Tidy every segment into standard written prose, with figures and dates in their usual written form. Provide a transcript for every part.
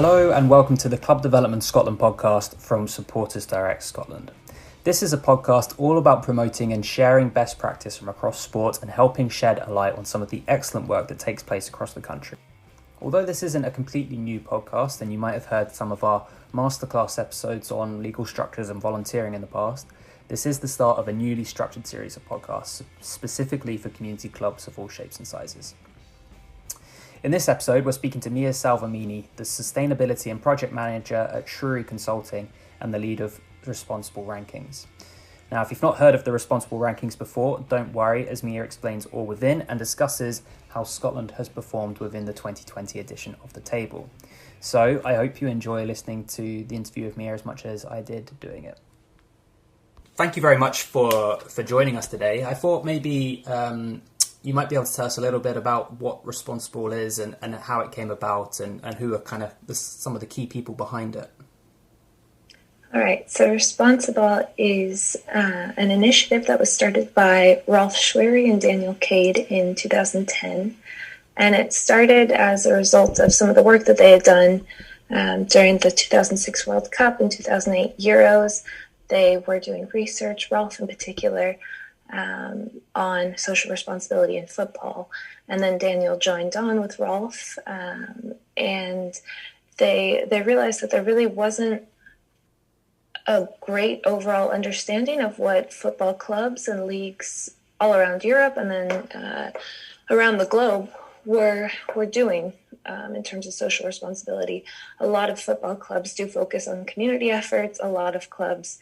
Hello and welcome to the Club Development Scotland podcast from Supporters Direct Scotland. This is a podcast all about promoting and sharing best practice from across sport and helping shed a light on some of the excellent work that takes place across the country. Although this isn't a completely new podcast, and you might have heard some of our masterclass episodes on legal structures and volunteering in the past, this is the start of a newly structured series of podcasts specifically for community clubs of all shapes and sizes. In this episode, we're speaking to Mia Salvemini, the Sustainability and Project Manager at Shrewy Consulting and the lead of Responsiball Rankings. Now, if you've not heard of the Responsiball Rankings before, don't worry, as Mia explains all within and discusses how Scotland has performed within the 2020 edition of the table. So I hope you enjoy listening to the interview with Mia as much as I did doing it. Thank you very much for joining us today. I thought maybe you might be able to tell us a little bit about what Responsiball is and how it came about and who are kind of some of the key people behind it. All right, so Responsiball is an initiative that was started by Rolf Schwery and Daniel Cade in 2010. And it started as a result of some of the work that they had done during the 2006 World Cup and 2008 Euros. They were doing research, Rolf in particular, on social responsibility in football. And then Daniel joined on with Rolf, and they realized that there really wasn't a great overall understanding of what football clubs and leagues all around Europe and then around the globe were doing in terms of social responsibility. A lot of football clubs do focus on community efforts. A lot of clubs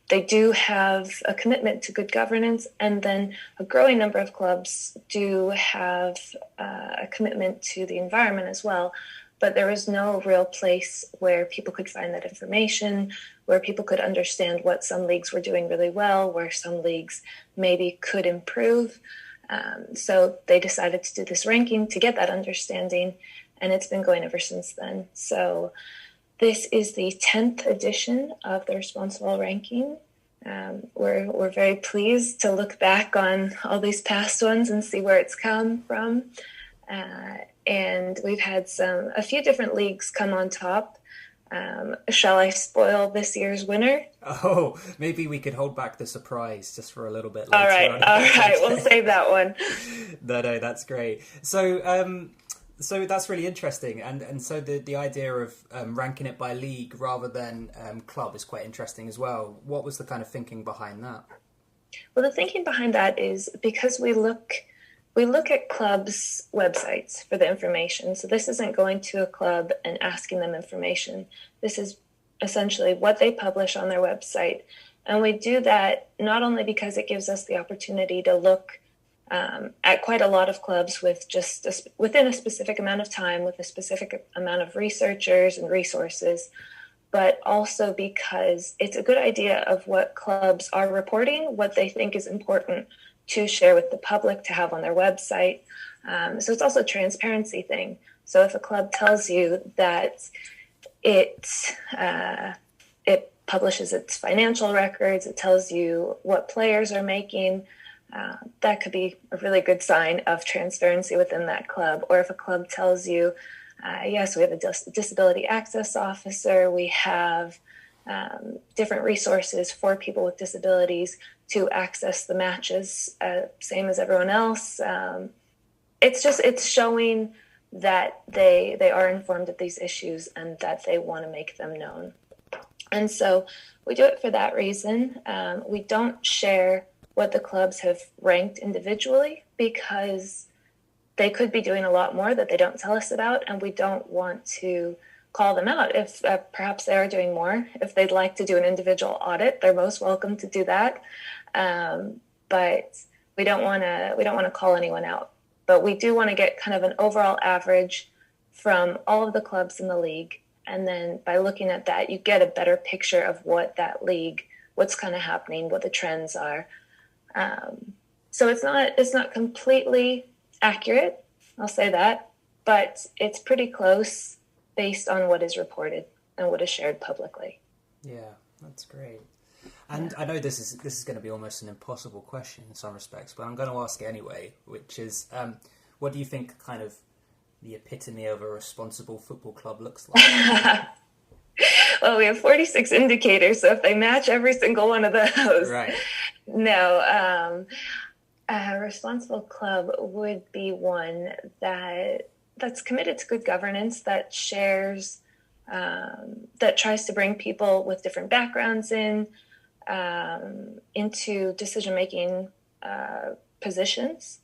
they do have a commitment to good governance, and then a growing number of clubs do have a commitment to the environment as well. But there was no real place where people could find that information, where people could understand what some leagues were doing really well, where some leagues maybe could improve. So they decided to do this ranking to get that understanding, and it's been going ever since then. So this is the 10th edition of the Responsiball ranking. We're very pleased to look back on all these past ones and see where it's come from. And we've had a few different leagues come on top. Shall I spoil this year's winner? Oh, maybe we could hold back the surprise just for a little bit later. All right, we'll save that one. No, that's great. So that's really interesting, and so the idea of ranking it by league rather than club is quite interesting as well. What was the kind of thinking behind that? Well, the thinking behind that is because we look at clubs' websites for the information. So this isn't going to a club and asking them information. This is essentially what they publish on their website, and we do that not only because it gives us the opportunity to look at quite a lot of clubs with within a specific amount of time, with a specific amount of researchers and resources, but also because it's a good idea of what clubs are reporting, what they think is important to share with the public, to have on their website. So it's also a transparency thing. So if a club tells you that it publishes its financial records, it tells you what players are making, that could be a really good sign of transparency within that club. Or if a club tells you, yes, we have a disability access officer, we have different resources for people with disabilities to access the matches, same as everyone else. It's showing that they are informed of these issues and that they want to make them known. And so we do it for that reason. We don't share what the clubs have ranked individually because they could be doing a lot more that they don't tell us about, and we don't want to call them out if perhaps they are doing more. If they'd like to do an individual audit, they're most welcome to do that. But we don't want to call anyone out. But we do want to get kind of an overall average from all of the clubs in the league, and then by looking at that, you get a better picture of what that league, what's kind of happening, what the trends are. So it's not completely accurate, I'll say that, but it's pretty close based on what is reported and what is shared publicly. Yeah, that's great. And I know this is going to be almost an impossible question in some respects, but I'm going to ask it anyway, which is, what do you think kind of the epitome of a responsible football club looks like? Well, we have 46 indicators, so if they match every single one of those, right. No. A responsible club would be one that's committed to good governance, that shares, that tries to bring people with different backgrounds into decision-making positions.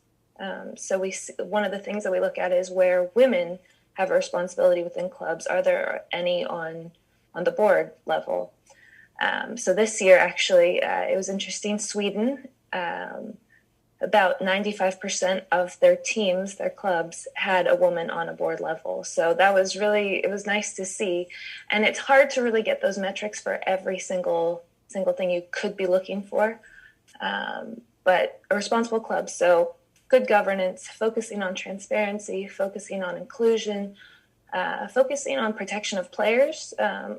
So one of the things that we look at is where women have a responsibility within clubs. Are there any on the board level? So this year, actually, it was interesting. Sweden, about 95% of their teams, their clubs, had a woman on a board level. So that was it was nice to see. And it's hard to really get those metrics for every single thing you could be looking for. But a responsible club, so good governance, focusing on transparency, focusing on inclusion, focusing on protection of players.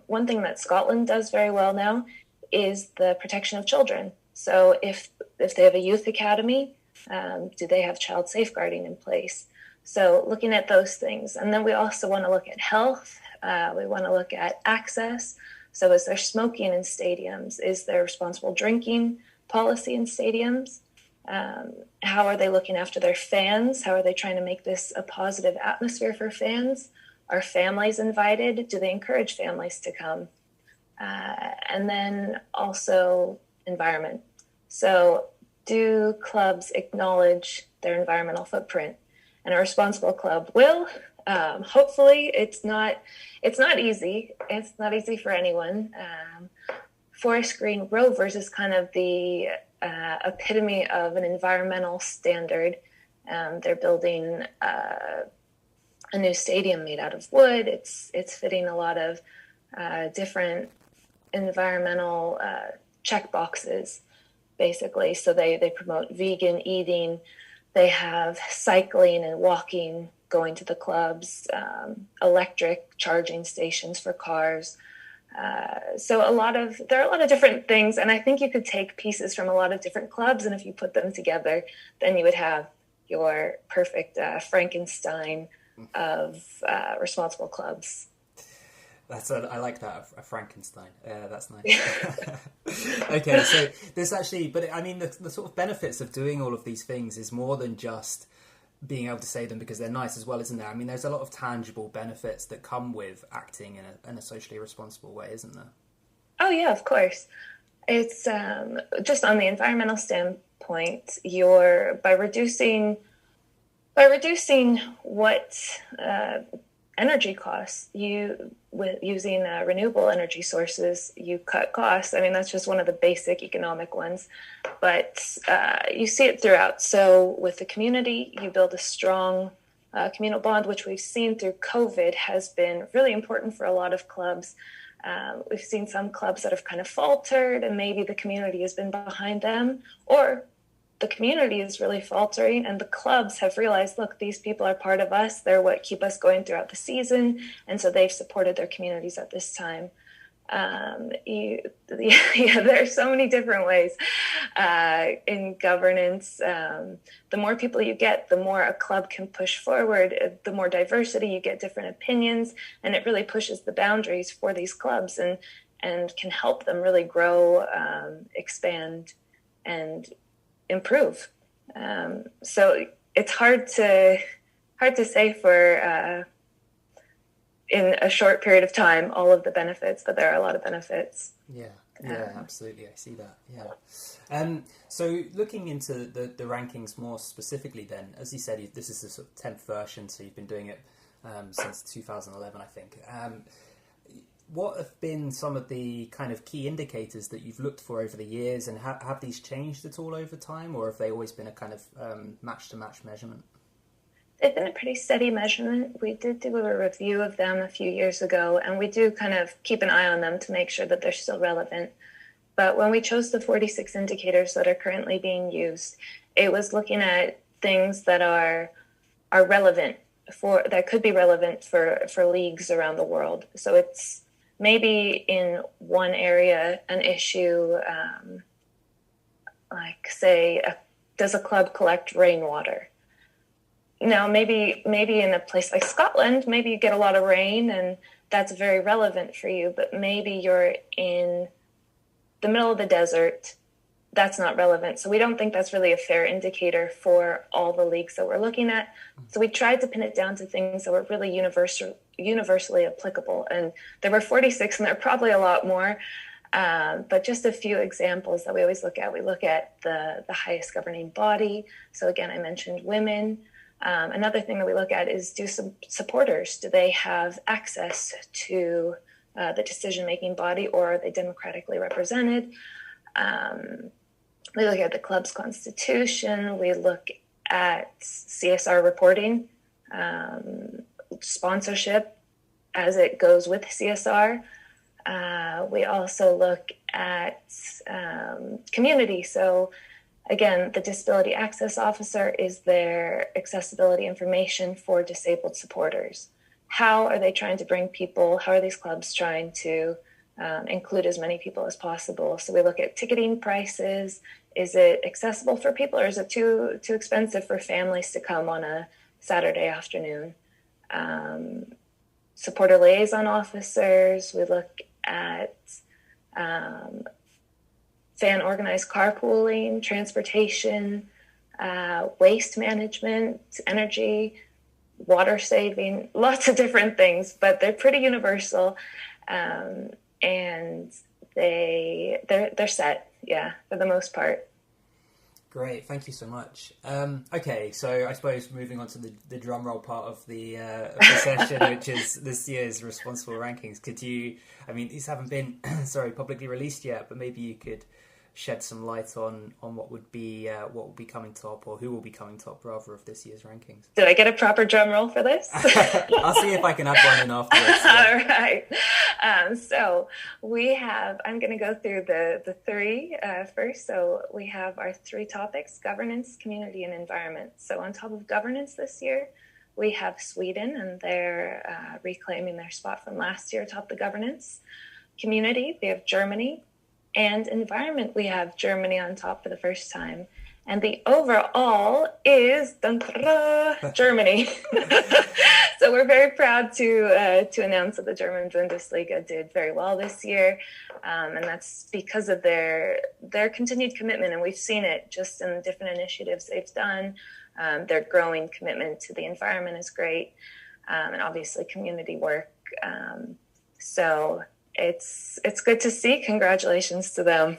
One thing that Scotland does very well now is the protection of children. So if they have a youth academy, do they have child safeguarding in place? So looking at those things. And then we also want to look at health. We want to look at access. So is there smoking in stadiums? Is there responsible drinking policy in stadiums? How are they looking after their fans? How are they trying to make this a positive atmosphere for fans? Are families invited? Do they encourage families to come? And then also environment. So do clubs acknowledge their environmental footprint? And a responsible club will. Hopefully it's not easy. It's not easy for anyone. Forest Green Rovers is kind of the epitome of an environmental standard. They're building a new stadium made out of wood. It's fitting a lot of different environmental check boxes, basically. So they promote vegan eating. They have cycling and walking going to the clubs, electric charging stations for cars. So there are a lot of different things, and I think you could take pieces from a lot of different clubs, and if you put them together, then you would have your perfect Frankenstein of responsible clubs. I like that, a Frankenstein. That's nice. Okay, so there's actually, but I mean, the sort of benefits of doing all of these things is more than just being able to say them because they're nice as well, isn't there? I mean, there's a lot of tangible benefits that come with acting in a socially responsible way, isn't there? Oh yeah, of course. It's just on the environmental standpoint, by reducing what energy costs, with using renewable energy sources, you cut costs. I mean, that's just one of the basic economic ones, but you see it throughout. So with the community, you build a strong communal bond, which we've seen through COVID has been really important for a lot of clubs. We've seen some clubs that have kind of faltered, and maybe the community has been behind them, or the community is really faltering and the clubs have realized, look, these people are part of us. They're what keep us going throughout the season. And so they've supported their communities at this time. There are so many different ways in governance. The more people you get, the more a club can push forward, the more diversity, you get different opinions, and it really pushes the boundaries for these clubs and can help them really grow, expand, and improve. So it's hard to say for in a short period of time all of the benefits, but there are a lot of benefits. Yeah, absolutely. I see that. Yeah. So looking into the rankings more specifically, then, as you said, this is the sort of 10th version, so you've been doing it since 2011, I think. What have been some of the kind of key indicators that you've looked for over the years, and have these changed at all over time, or have they always been a kind of match-to-match measurement? They've been a pretty steady measurement. We did do a review of them a few years ago, and we do kind of keep an eye on them to make sure that they're still relevant. But when we chose the 46 indicators that are currently being used, it was looking at things that are relevant that could be relevant for leagues around the world. So it's maybe in one area an issue, like say, does a club collect rainwater? Now, maybe in a place like Scotland, maybe you get a lot of rain and that's very relevant for you, but maybe you're in the middle of the desert, that's not relevant. So we don't think that's really a fair indicator for all the leagues that we're looking at. So we tried to pin it down to things that were really universally applicable. And there were 46, and there are probably a lot more. But just a few examples that we always look at. We look at the highest governing body. So again, I mentioned women. Another thing that we look at is, do some supporters, do they have access to the decision-making body, or are they democratically represented? We look at the club's constitution. We look at CSR reporting, sponsorship as it goes with CSR. We also look at community. So again, the Disability Access Officer is their accessibility information for disabled supporters. How are they trying to bring people? How are these clubs trying to include as many people as possible? So we look at ticketing prices. Is it accessible for people, or is it too expensive for families to come on a Saturday afternoon? Supporter liaison officers. We look at fan organized carpooling, transportation, waste management, energy, water saving, lots of different things, but they're pretty universal, and they're set, for the most part. Great, thank you so much. Okay, so I suppose moving on to the drum roll part of the session, which is this year's Responsible rankings. Could you, these haven't been, publicly released yet, but maybe you could shed some light on what would be coming top, or who will be coming top rather, of this year's rankings. Did I get a proper drum roll for this? I'll see if I can add one in afterwards. Yeah. All right. So we have, I'm going to go through the three first. So we have our three topics: governance, community, and environment. So on top of governance this year, we have Sweden, and they're reclaiming their spot from last year atop the governance. Community, we have Germany. And environment, we have Germany on top for the first time. And the overall is Germany. So we're very proud to announce that the German Bundesliga did very well this year. And that's because of their continued commitment. And we've seen it just in the different initiatives they've done. Their growing commitment to the environment is great. And obviously community work. So it's good to see. Congratulations to them.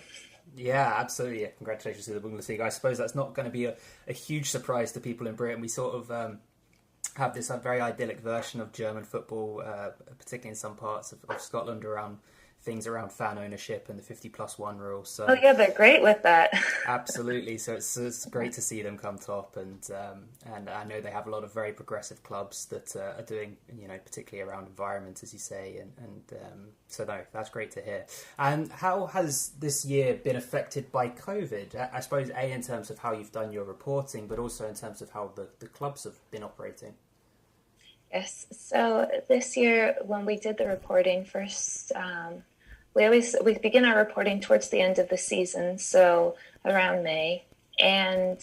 Yeah, absolutely. Yeah, congratulations to the Bundesliga. I suppose that's not going to be a huge surprise to people in Britain. We sort of have this very idyllic version of German football, particularly in some parts of Scotland, around things around fan ownership and the 50+1 rule. So, oh yeah, they're great with that. Absolutely. So it's great to see them come top, and I know they have a lot of very progressive clubs that are doing, particularly around environment, as you say, and so no, that's great to hear. And how has this year been affected by COVID? I suppose in terms of how you've done your reporting, but also in terms of how the clubs have been operating. Yes. So this year, when we did the reporting first, we begin our reporting towards the end of the season, so around May. And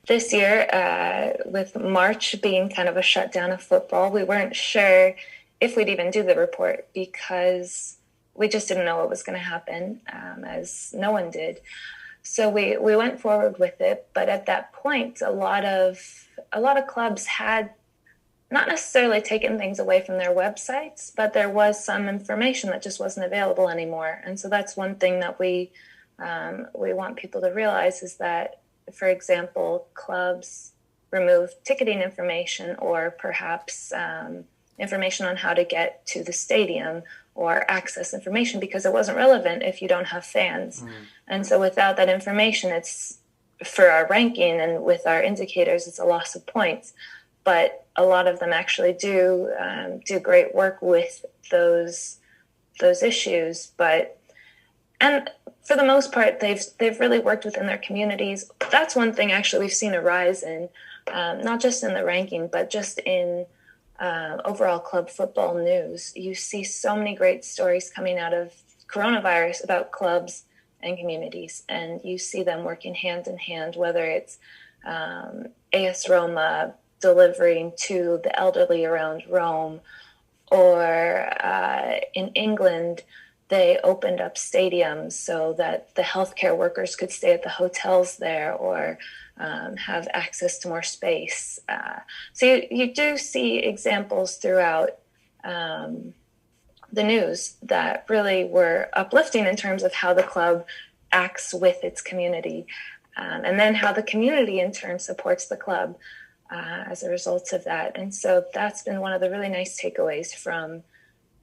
this year, with March being kind of a shutdown of football, we weren't sure if we'd even do the report, because we just didn't know what was going to happen, as no one did. So we went forward with it, but at that point, a lot of clubs had not necessarily taken things away from their websites, but there was some information that just wasn't available anymore. And so that's one thing that we want people to realize, is that, for example, clubs remove ticketing information, or perhaps information on how to get to the stadium, or access information, because it wasn't relevant if you don't have fans. And so without that information, it's, for our ranking and with our indicators, it's a loss of points. But a lot of them actually do great work with those issues. And for the most part, they've really worked within their communities. That's one thing actually we've seen a rise in, not just in the ranking, but just in overall club football news. You see so many great stories coming out of coronavirus about clubs and communities, and you see them working hand in hand, whether it's AS Roma, delivering to the elderly around Rome. Or in England, they opened up stadiums so that the healthcare workers could stay at the hotels there, or have access to more space. So you do see examples throughout the news that really were uplifting in terms of how the club acts with its community, and then how the community in turn supports the club as a result of that. And so that's been one of the really nice takeaways from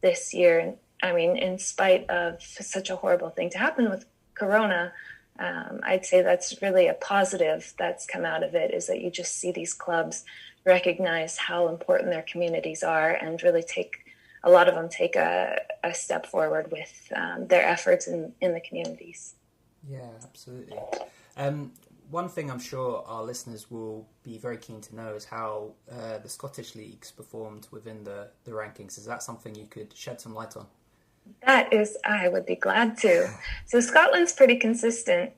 this year. I mean, in spite of such a horrible thing to happen with Corona, I'd say that's really a positive that's come out of it, is that you just see these clubs recognize how important their communities are and really a lot of them take a step forward with their efforts in the communities. Yeah, absolutely. One thing I'm sure our listeners will be very keen to know is how the Scottish leagues performed within the rankings. Is that something you could shed some light on? That is, I would be glad to. So Scotland's pretty consistent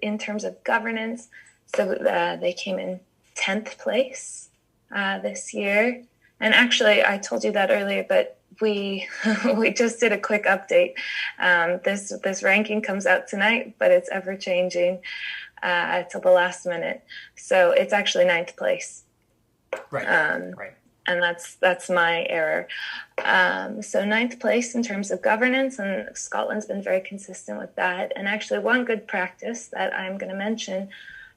in terms of governance. So they came in 10th place this year. And actually, I told you that earlier, but we just did a quick update. This ranking comes out tonight, but it's ever changing till the last minute. So it's actually 9th place. Right. Right. And that's my error. So 9th place in terms of governance, and Scotland's been very consistent with that. And actually, one good practice that I'm going to mention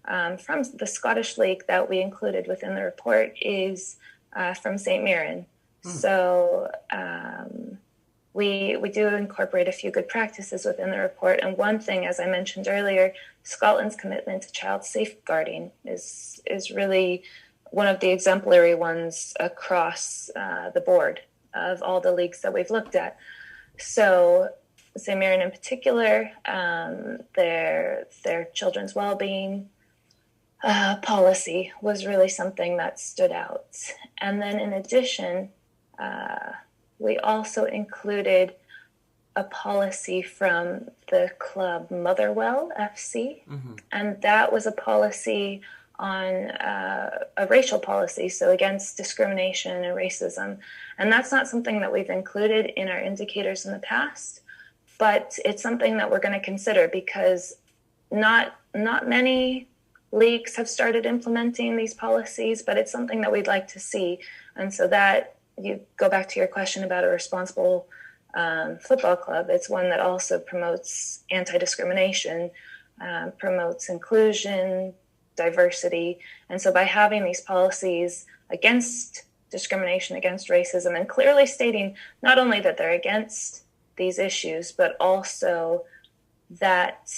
from the Scottish League that we included within the report is from St. Mirren. So we do incorporate a few good practices within the report. And one thing, as I mentioned earlier, Scotland's commitment to child safeguarding is really one of the exemplary ones across the board of all the leagues that we've looked at. So St. Mirren in particular, their children's well-being policy was really something that stood out. And then in addition, we also included a policy from the club Motherwell FC, and that was a policy on a racial policy, so against discrimination and racism. And that's not something that we've included in our indicators in the past, but it's something that we're going to consider because not many leagues have started implementing these policies, but it's something that we'd like to see. And so that, you go back to your question about a responsible football club, it's one that also promotes anti-discrimination, promotes inclusion, diversity. And so by having these policies against discrimination, against racism, and clearly stating not only that they're against these issues, but also that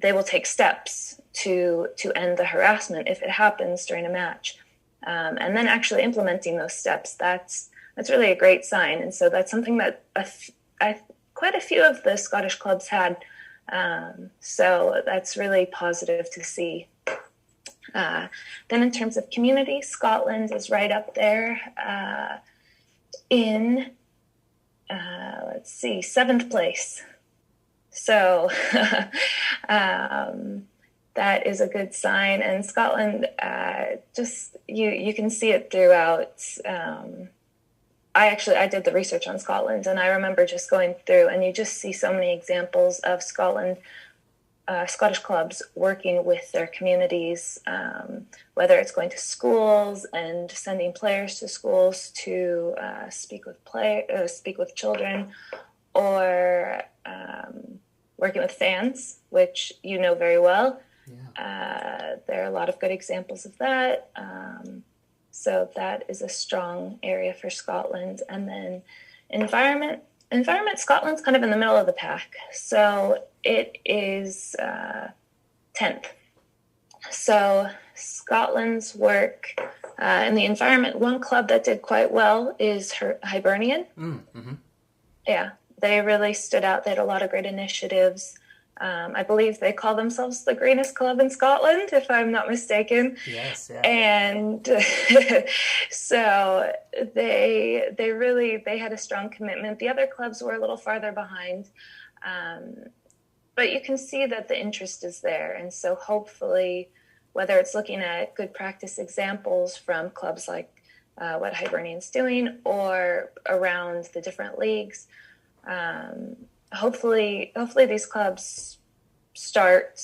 they will take steps to end the harassment if it happens during a match. And then actually implementing those steps, that's really a great sign. And so that's something that quite a few of the Scottish clubs had. So that's really positive to see. Then in terms of community, Scotland is right up there in, 7th place. So that is a good sign. And Scotland, just you can see it throughout. I did the research on Scotland, and I remember just going through, and you just see so many examples of Scottish clubs working with their communities, whether it's going to schools and sending players to schools to speak with children, or working with fans, which you know very well. Yeah. There are a lot of good examples of that. So that is a strong area for Scotland. And then environment, Scotland's kind of in the middle of the pack. So it is 10th. So Scotland's work in the environment, one club that did quite well is Hibernian. Mm-hmm. Yeah, they really stood out. They had a lot of great initiatives. I believe they call themselves the greenest club in Scotland, if I'm not mistaken. Yes, yeah. And so they had a strong commitment. The other clubs were a little farther behind, but you can see that the interest is there. And so hopefully whether it's looking at good practice examples from clubs like what Hibernian's doing or around the different leagues. Hopefully these clubs start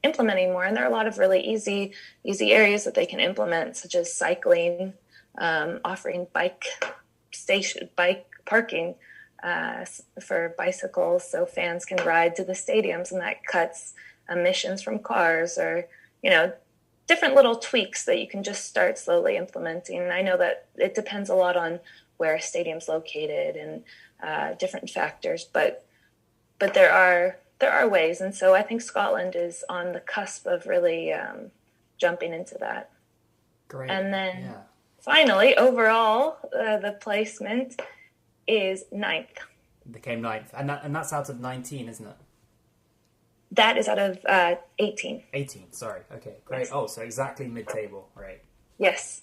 implementing more, and there are a lot of really easy areas that they can implement, such as cycling, offering bike parking for bicycles so fans can ride to the stadiums, and that cuts emissions from cars, or different little tweaks that you can just start slowly implementing. And I know that it depends a lot on where a stadium's located and different factors, but there are ways. And so I think Scotland is on the cusp of really jumping into that. Great. And then finally, overall, the placement is 9th. Became 9th. And that's out of 19, isn't it? That is out of 18. 18, sorry. Okay, great. Yes. Oh, so exactly mid-table, right? Yes.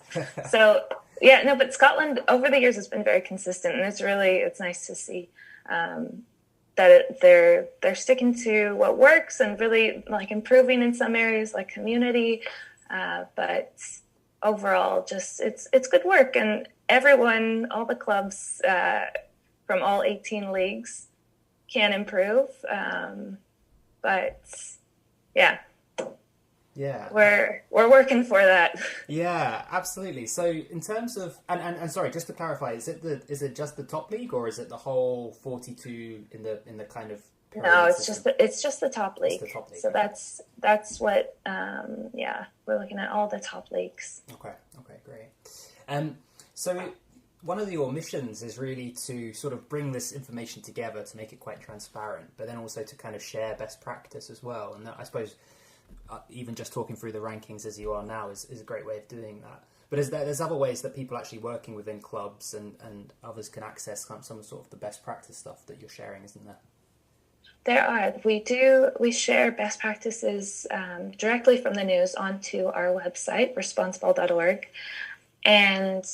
So, but Scotland over the years has been very consistent, and it's nice to see that they're sticking to what works and really like improving in some areas like community, but overall just it's good work, and everyone, all the clubs from all 18 leagues can improve, but we're working for that. Yeah, absolutely. So in terms of and sorry, just to clarify, is it just the top league, or is it the whole 42 in the kind of No, it's just the top league. It's the top league. So that's what we're looking at all the top leagues. Okay, great. So one of your missions is really to sort of bring this information together to make it quite transparent, but then also to kind of share best practice as well. And that, I suppose even just talking through the rankings as you are now is a great way of doing that. But there's other ways that people actually working within clubs and others can access some sort of the best practice stuff that you're sharing, isn't there? There are. We share best practices directly from the news onto our website, responsiball.org. And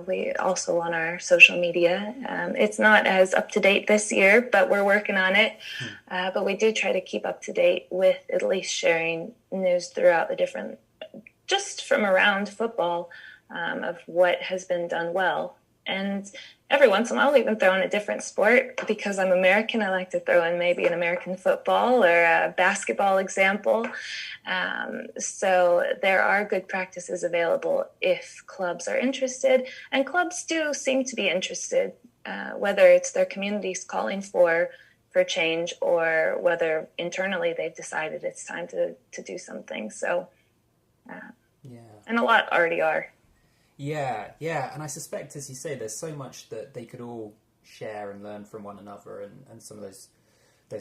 we also on our social media. It's not as up to date this year, but we're working on it. But we do try to keep up to date with at least sharing news throughout the different, just from around football, of what has been done well. And every once in a while, I'll even throw in a different sport. Because I'm American, I like to throw in maybe an American football or a basketball example. So there are good practices available if clubs are interested. And clubs do seem to be interested, whether it's their communities calling for change or whether internally they've decided it's time to do something. So, and a lot already are. Yeah, and I suspect, as you say, there's so much that they could all share and learn from one another, and some of those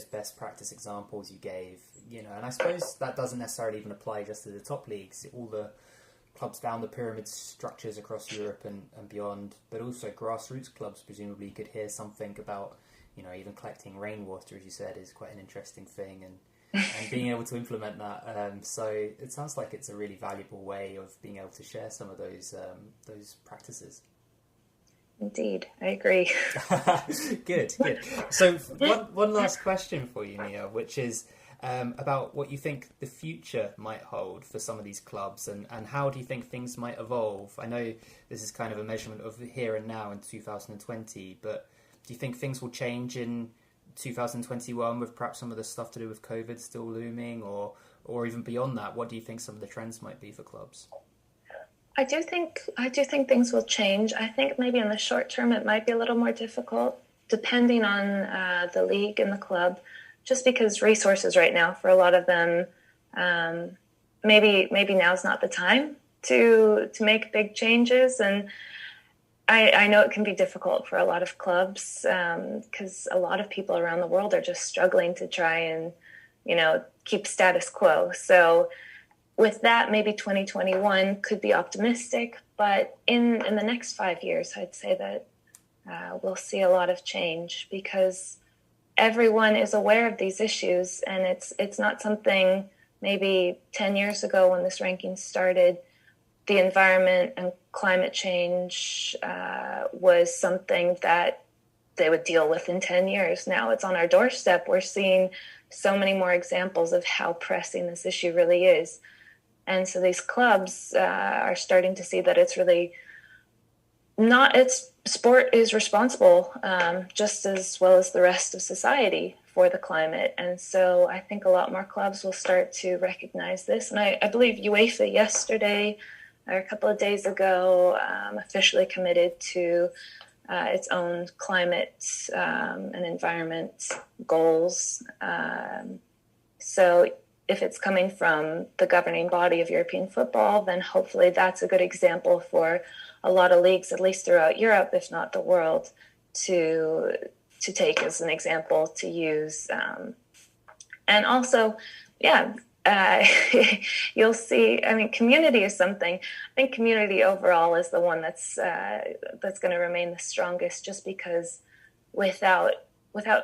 best practice examples you gave, and I suppose that doesn't necessarily even apply just to the top leagues, all the clubs down the pyramid structures across Europe and beyond, but also grassroots clubs presumably could hear something about, even collecting rainwater, as you said, is quite an interesting thing, and being able to implement that. So it sounds like it's a really valuable way of being able to share some of those practices. Indeed, I agree. Good. So one last question for you, Mia, which is about what you think the future might hold for some of these clubs, and how do you think things might evolve? I know this is kind of a measurement of the here and now in 2020, but do you think things will change in 2021 with perhaps some of the stuff to do with COVID still looming, or even beyond that? What do you think some of the trends might be for clubs? I do think things will change. I think maybe in the short term it might be a little more difficult, depending on the league and the club, just because resources right now for a lot of them, maybe now's not the time to make big changes. And I know it can be difficult for a lot of clubs because a lot of people around the world are just struggling to try and, keep status quo. So with that, maybe 2021 could be optimistic, but in the next 5 years, I'd say that we'll see a lot of change because everyone is aware of these issues, and it's not something maybe 10 years ago when this ranking started, the environment and climate change was something that they would deal with in 10 years. Now it's on our doorstep. We're seeing so many more examples of how pressing this issue really is. And so these clubs are starting to see that it's really not, sport is responsible just as well as the rest of society for the climate. And so I think a lot more clubs will start to recognize this. And I believe UEFA yesterday or a couple of days ago officially committed to its own climate and environment goals. So if it's coming from the governing body of European football, then hopefully that's a good example for a lot of leagues, at least throughout Europe, if not the world, to take as an example to use. And also, you'll see, I mean, community is something. I think community overall is the one that's going to remain the strongest, just because without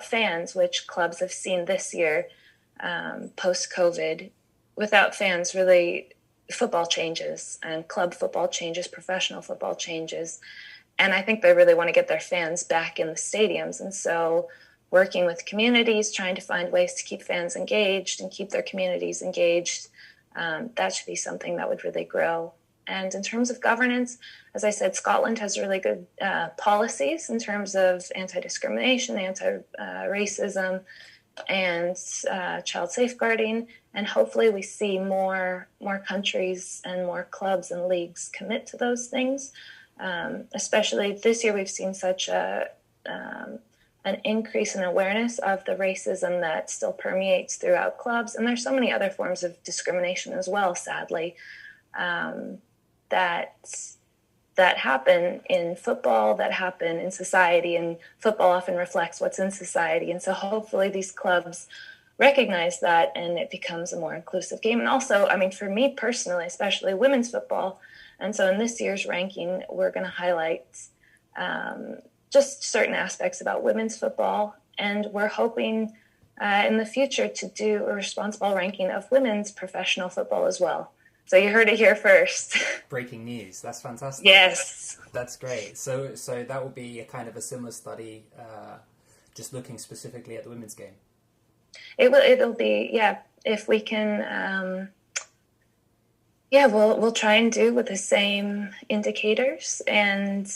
fans, which clubs have seen this year, post-COVID, without fans, really, football changes, and club football changes, professional football changes. And I think they really want to get their fans back in the stadiums. And so working with communities, trying to find ways to keep fans engaged and keep their communities engaged, that should be something that would really grow. And in terms of governance, as I said, Scotland has really good policies in terms of anti-discrimination, anti-racism, and child safeguarding. And hopefully we see more countries and more clubs and leagues commit to those things. Especially this year, we've seen such an increase in awareness of the racism that still permeates throughout clubs. And there's so many other forms of discrimination as well, sadly, that happen in football, that happen in society, and football often reflects what's in society. And so hopefully these clubs recognize that and it becomes a more inclusive game. And also, I mean, for me personally, especially women's football. And so in this year's ranking, we're going to highlight just certain aspects about women's football. And we're hoping in the future to do a Responsiball ranking of women's professional football as well. So you heard it here first. Breaking news. That's fantastic. Yes. That's great. So that will be a kind of a similar study, just looking specifically at the women's game. It'll be, yeah, if we can, we'll try and do with the same indicators. And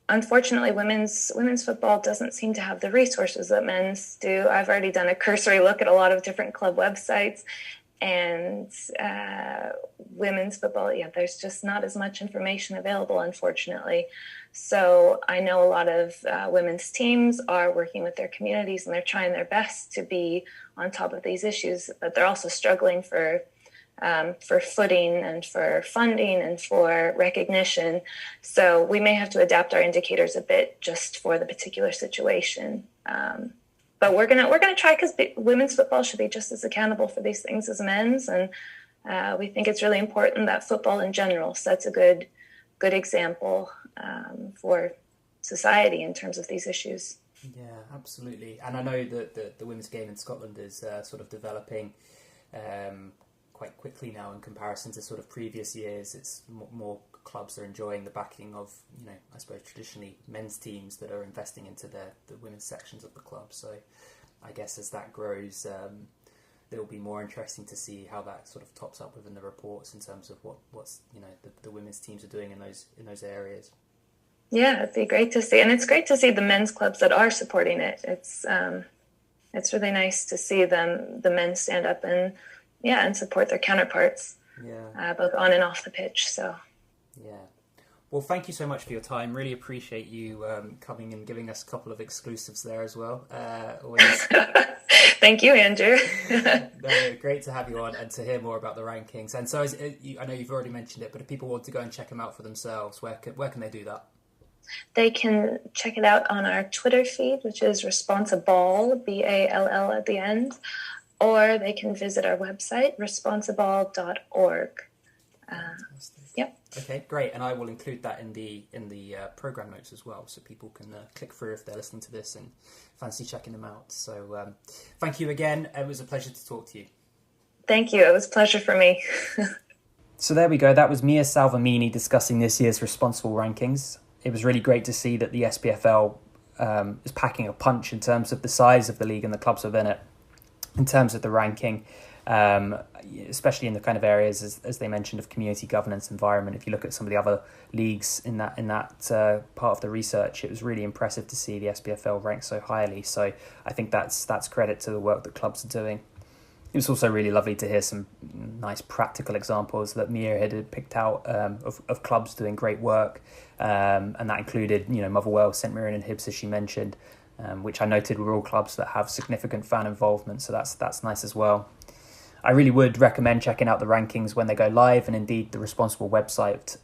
unfortunately, women's football doesn't seem to have the resources that men's do. I've already done a cursory look at a lot of different club websites, and women's football, there's just not as much information available, unfortunately. So I know a lot of women's teams are working with their communities, and they're trying their best to be on top of these issues, but they're also struggling for footing and for funding and for recognition. So we may have to adapt our indicators a bit just for the particular situation. But we're gonna try, because women's football should be just as accountable for these things as men's, and we think it's really important that football in general sets a good example for society in terms of these issues. Yeah, absolutely. And I know that the women's game in Scotland is sort of developing quite quickly now in comparison to sort of previous years. It's more clubs are enjoying the backing of, I suppose traditionally men's teams that are investing into the women's sections of the club. So I guess as that grows, it'll be more interesting to see how that sort of tops up within the reports in terms of what's the women's teams are doing in those areas. Yeah, it'd be great to see, and it's great to see the men's clubs that are supporting it. It's really nice to see the men stand up and support their counterparts, both on and off the pitch. So. Yeah. Well, thank you so much for your time. Really appreciate you coming and giving us a couple of exclusives there as well. Thank you, Andrew. Great to have you on and to hear more about the rankings. And so I know you've already mentioned it, but if people want to go and check them out for themselves, where can they do that? They can check it out on our Twitter feed, which is Responsiball, Ball at the end, or they can visit our website, responsiball.org. Yep. Okay, great, and I will include that in the program notes as well, so people can click through if they're listening to this and fancy checking them out. So, thank you again. It was a pleasure to talk to you. Thank you. It was a pleasure for me. So there we go. That was Mia Salvemini discussing this year's Responsiball rankings. It was really great to see that the SPFL is packing a punch in terms of the size of the league and the clubs within it, in terms of the ranking. especially in the kind of areas, as they mentioned, of community governance, environment. If you look at some of the other leagues in that part of the research, it was really impressive to see the SPFL ranked so highly. So I think that's credit to the work that clubs are doing. It was also really lovely to hear some nice practical examples that Mia had picked out of clubs doing great work, and that included, Motherwell, St Mirren and Hibs, as she mentioned, which I noted were all clubs that have significant fan involvement, so that's nice as well. I really would recommend checking out the rankings when they go live, and indeed the Responsiball website.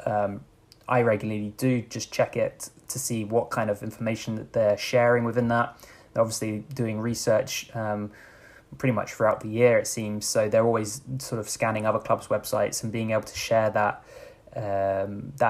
I regularly do just check it to see what kind of information that they're sharing within that. They're obviously doing research pretty much throughout the year, it seems, so they're always sort of scanning other clubs' websites and being able to share that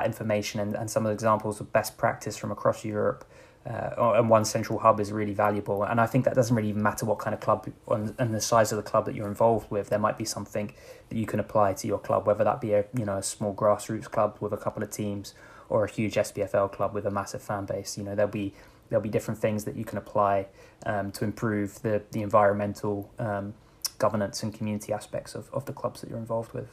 information and some of the examples of best practice from across Europe. And one central hub is really valuable, and I think that doesn't really even matter what kind of club and the size of the club that you're involved with. There might be something that you can apply to your club, whether that be a small grassroots club with a couple of teams, or a huge SPFL club with a massive fan base. There'll be different things that you can apply to improve the environmental governance and community aspects of the clubs that you're involved with.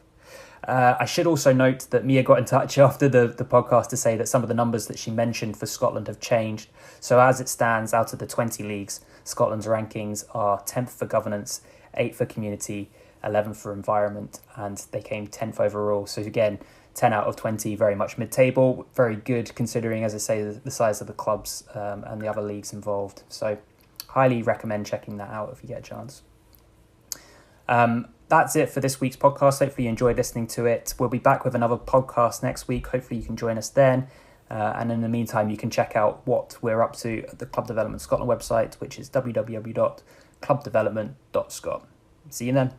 I should also note that Mia got in touch after the podcast to say that some of the numbers that she mentioned for Scotland have changed. So as it stands, out of the 20 leagues, Scotland's rankings are 10th for governance, 8th for community, 11th for environment, and they came 10th overall. So again, 10 out of 20, very much mid-table, very good considering, as I say, the size of the clubs and the other leagues involved. So highly recommend checking that out if you get a chance. That's it for this week's podcast. Hopefully you enjoyed listening to it. We'll be back with another podcast next week. Hopefully you can join us then. And in the meantime, you can check out what we're up to at the Club Development Scotland website, which is www.clubdevelopment.scot. See you then.